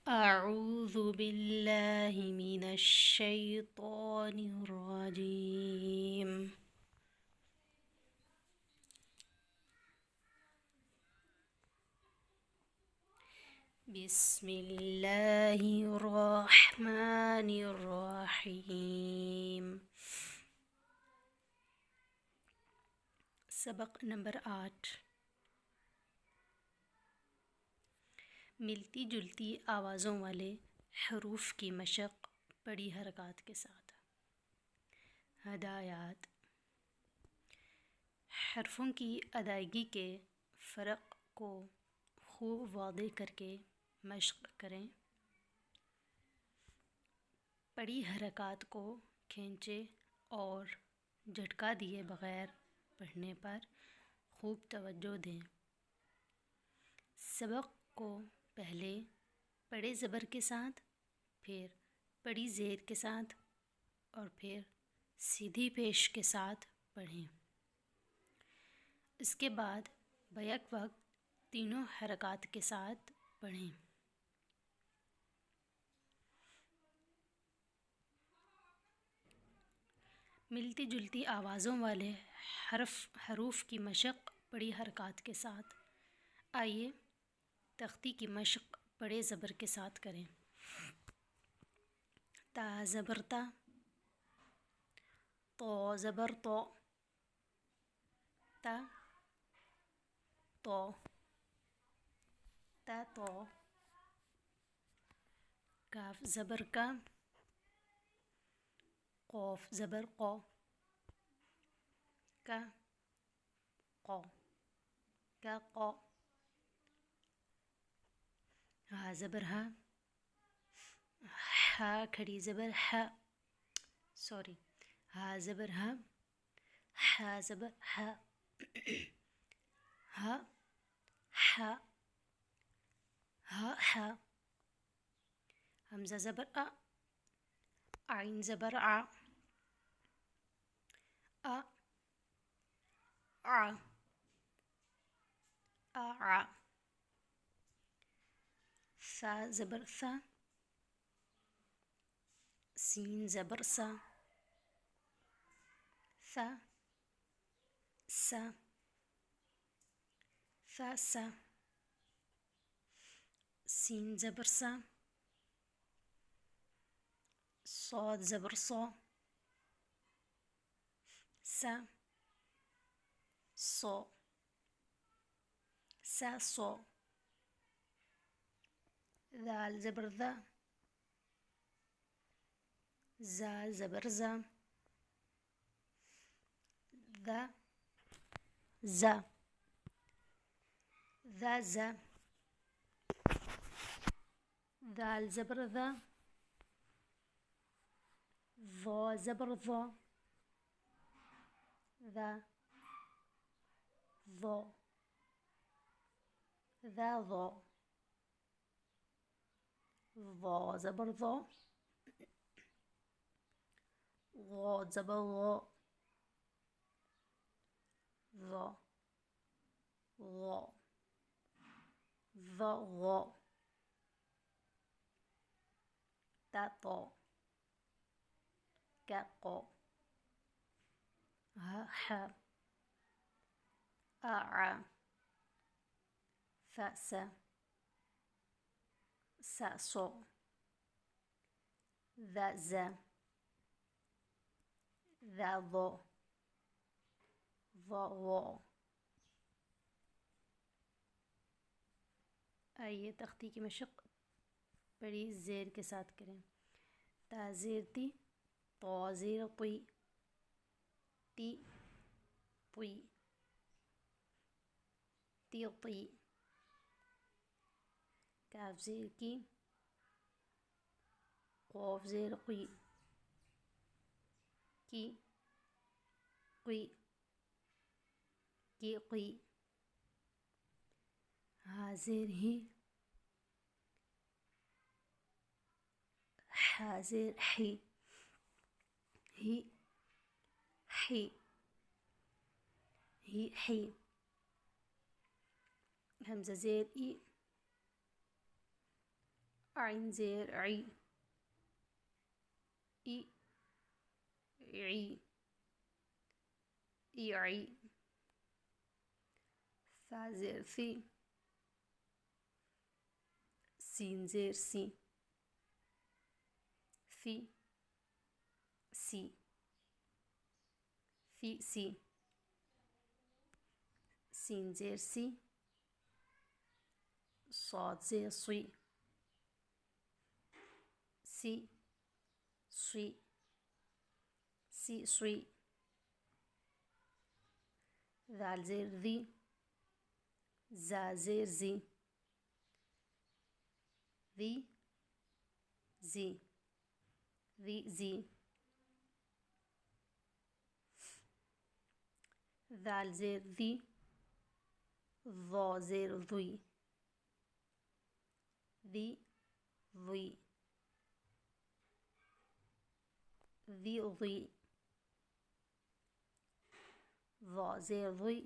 अऊज़ु बिल्लाहि मिनश शैतानिर रजीम। बिस्मिल्लाहिर रहमानिर रहीम। सबक नंबर 8। मिलती जुलती आवाज़ों वाले हरूफ की मशक बड़ी हरकत के साथ। हदायत। हरफों की अदायगी के फ़र्क को खूब वाज़ेह करके मशक करें। बड़ी हरकत को खींचे और झटका दिए बग़ैर पढ़ने पर खूब तवज्जो दें। सबक को पहले बड़े ज़बर के साथ, फिर बड़ी ज़ेर के साथ और फिर सीधी पेश के साथ पढ़ें। इसके बाद बैक वक्त तीनों हरकत के साथ पढ़ें। मिलती जुलती आवाज़ों वाले हरूफ की मशक बड़ी हरकत के साथ। आइए तख्ती की मशक बड़े ज़बर के साथ करें। ता ज़बर ता, तो ज़बर तो, ता तो, ता तो। काफ ज़बर का, क़ाफ ज़बर क़, का क़, का क़। हा ज़बर हा, हा खड़ी ज़बर हा, सॉरी। हा ज़बर हा, हा ज़बर हा, हा हा, हा हा। हमज़ा ज़बर आ, आइन ज़बर आ, आ आ, आ आ। सा ज़बर सा, सीन ज़बर सा, सा सा, सा सा। सीन ज़बर सा, सौद ज़बर सौ, सा सौ, सा सौ। दाल ज़बर दा, ज़ा ज़बर ज़ा, दा ज़ा, दा ज़ा। दाल ज़बर दा, ज़ो ज़बर ज़ो, दा ज़ो, दा ज़ो। ज़ो ज़बर ज़ो, ज़ो ज़बर ज़ो, ज़ो ज़ो, ज़ो ज़ो। ता तो, का को, हा हा, आ आ, सा सा, सा सो, ذا ذا، ذا ظو، ظو ظو। आइए तख्ती की मशक बड़ी ज़ेर के साथ करें। ता ज़ेर ती, तो ज़ेर पुई, ती पुई, ती पुई। काफ ज़ेर की, क़ाफ ज़ेर कुई, की कुई, की कुई। हा ज़ेर ही, हा ज़ेर ही, ही ही, ही ही। हमज़ा ज़ेर ई, आइन ज़ेर आई, ई ई ई आई, सा ज़ेर सी, सीन ज़ेर सी, फी सी, फी सी, सीन ज़ेर सी, صاد ज़ेर सुई, सी सुई, सी सुई, ज़ाल ज़ेर ज़ी, ज़ा ज़ेर ज़ी, ज़ी ज़ी, ज़ी ज़ी, ज़ाल ज़ेर ज़ी, ज़ा ज़ेर ज़ुई, ज़ी ज़ुई, ज़ी ज़ुई, ज़ा ज़ेर ज़ुई,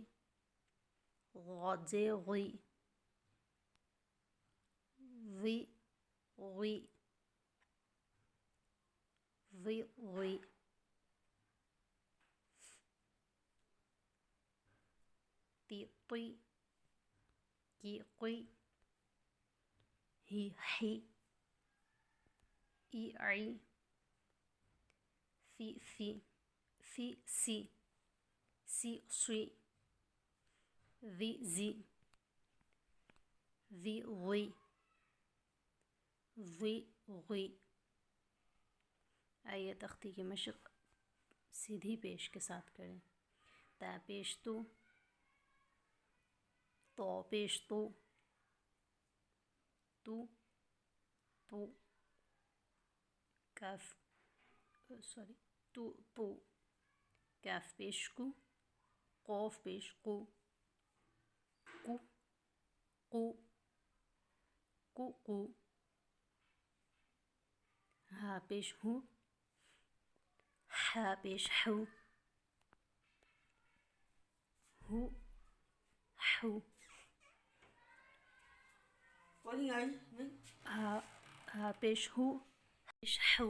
ग़ा ज़ेर ग़ुई, ज़ी ग़ुई, ज़ी ग़ुई, ती तुई, की कुई, ही ही, ई आई, फ़ी फ़ी, फ़ी सी, सी सुई, ज़ी ज़ी, ज़ी ग़ुई, ज़ी ग़ुई। आइए तख्ती की मशक सीधी पेश के साथ करें। ता पेश तो पेश तो तू तू, काफ सॉरी तू तू, काफ पेश कु, कौफ पेश कु, कु कु, कु कु, हा पेश हु, हा पेश हु, हु हु, हा पेश हु, पेश who,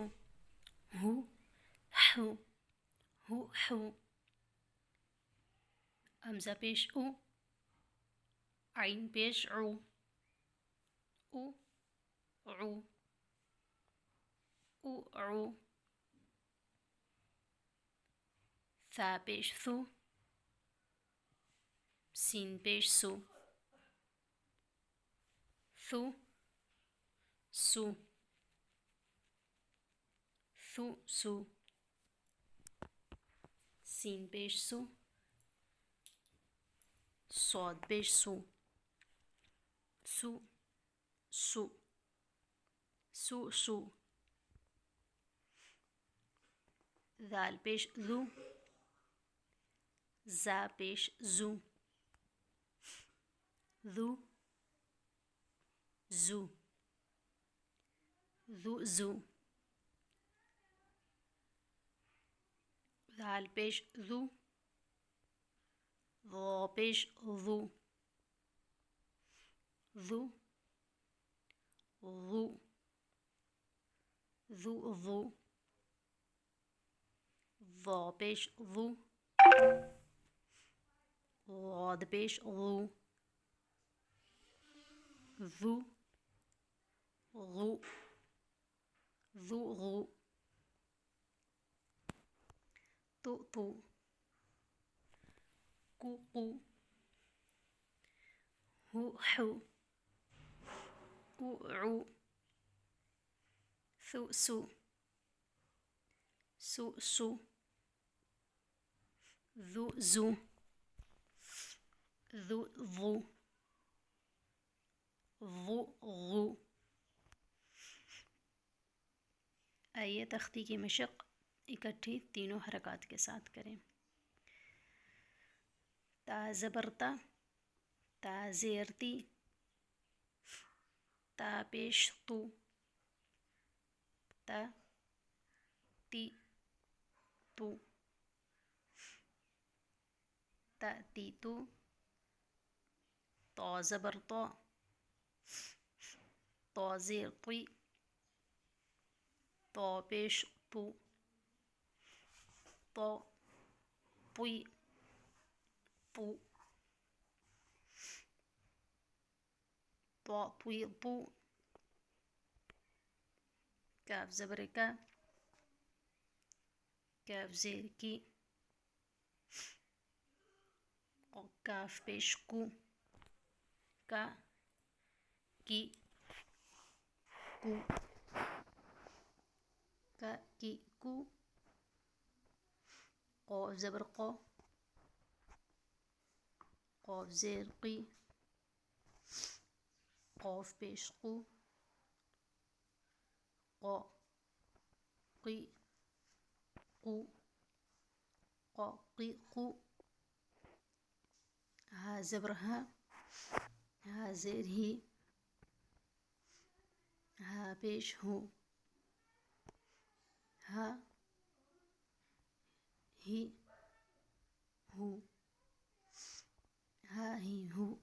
who who, who who, Hamza पेश उ, आइन पेश उ, उ उ, उ उ, सा पेश सु, सीन पेश सु, सु सु, सु सु, सीन पेश सु, सौद पेश सु, सु सु, सु सु, ज़ाल पेश ज़ू, ज़ा पेश zoo, zoo zoo, zoo zoo, ज़ाल पेश ज़ू, ज़ा पेश zoo, zoo zoo, zoo zoo, ज़ा पेश ज़ू, ग़ाद पेश ज़ू, ज़ू ग़ू, ज़ू ग़ू, तु तु, कु कु, हु हु, उ उ, सु सु, सु सु, zoo zoo, zoo zoo, zoo zoo. आइए तख्ती की मशक इकट्ठी तीनों हरकत के साथ करें। ता ज़बर ता, ता ज़ेर ती, ता पेश तू, ता ती तू, ता ती तू, ता ज़बर ता, طا زير طي طا بيش طو طا طي طو طا طي طو كاف زبر كا كاف زير كي كاف بيش كو كا كي كو كا كي كو قاف زبر قا قاف زير قي قاف بيش قو قا قي قو قا قي قو ها زبر ها زير هي ها بيش هو ها هي هو ها هي هو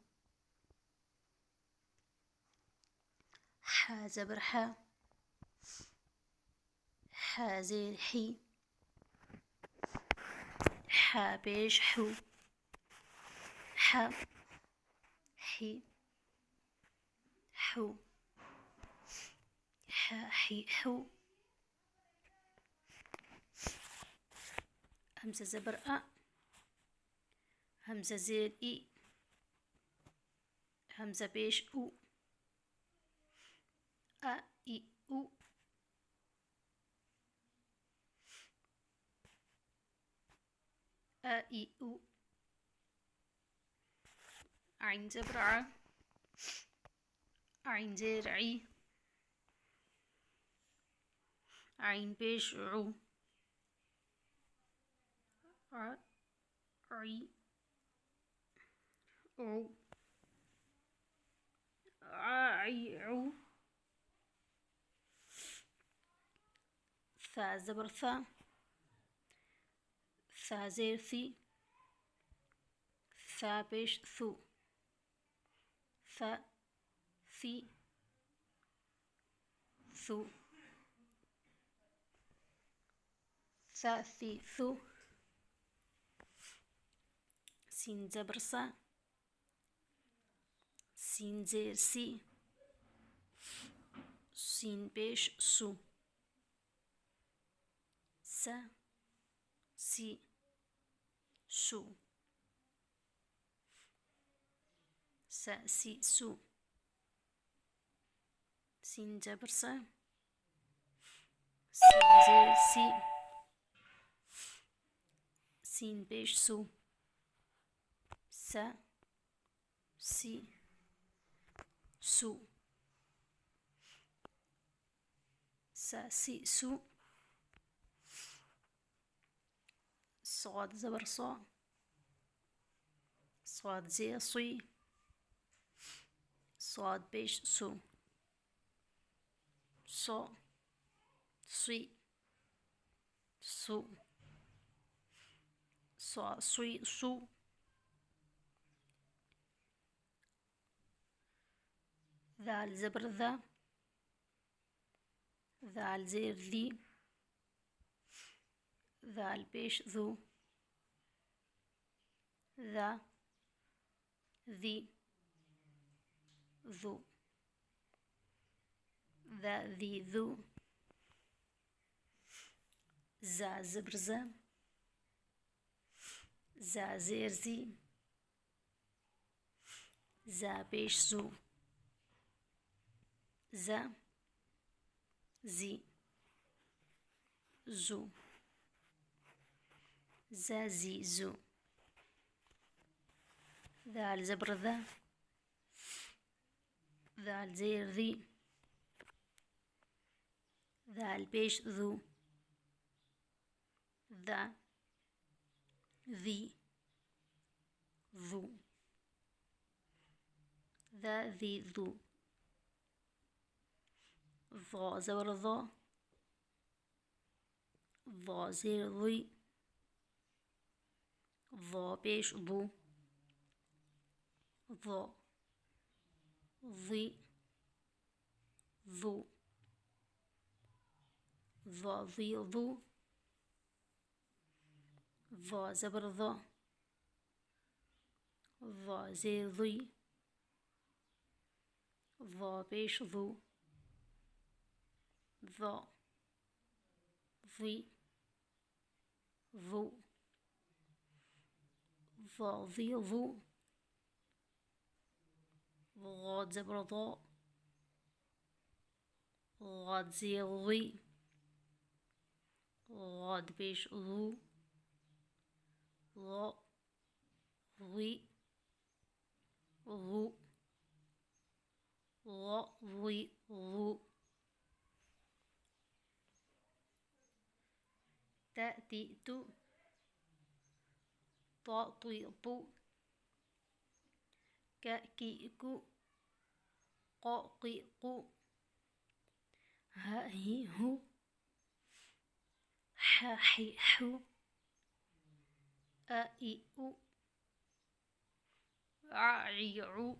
ح زبر ح زير حي ح بيش حو ح حي حو ح حي حو همزة زبر همزة زير إي همزة بيش أو إي أو إي أو عين زبر عين زير عي عين بيش عو عي عو عي عو ثا زبر ثا زير ثي ثا بيش ثو ثا ثي ثو ثا ثي ثو سين زبر سين زير سي سين بيش سو سا سي سو سا سي سو سين جبر سين زير سي سين بيش سو سا سي سو سا سي سو صاد زبر صاد زي صي صاد بيش سو صو صي سو صا صي سو ذال زبر ذال زير ذي ذال بيش ذو ذا ذي ذو ذا ذي ذو زا زبر زا زير زي زا بيش زو زا زي زو زا زي زو ذال زبر ذال زير ذي ذال بيش ذو ذا ذي ذو ذا ذي ذو ظا زبر ظا زير ضي ظا بيش ضو ظا ضي ذو ظا ظي ظو ظا زبر ظا ظا زير ظي ظا بيش ظو ظا ظي ظو ظا ظي ظو غاد زبر ظا غاد زير ظي غاد بيش ظو ظا ظي ظو ظا ظي ظو تأتي تو طا طي طو كأكي كو قا قي قو ها هي هو ح حي حو أ إي أو ع عي عو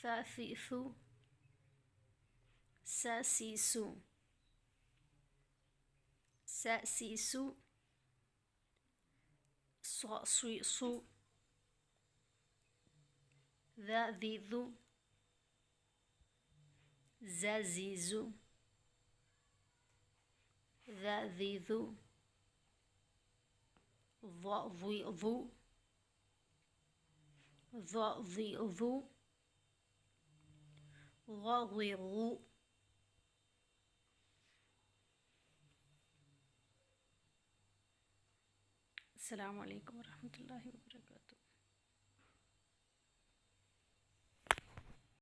ثا ثي ثو سا سي سو سا سي سو صا صي صو ذا ذي ذو زا زي زو ذا ذي ذو ظا ظي ظو ظا ظي ظو ظا ظي ظو. السلام عليكم ورحمة الله وبركاته.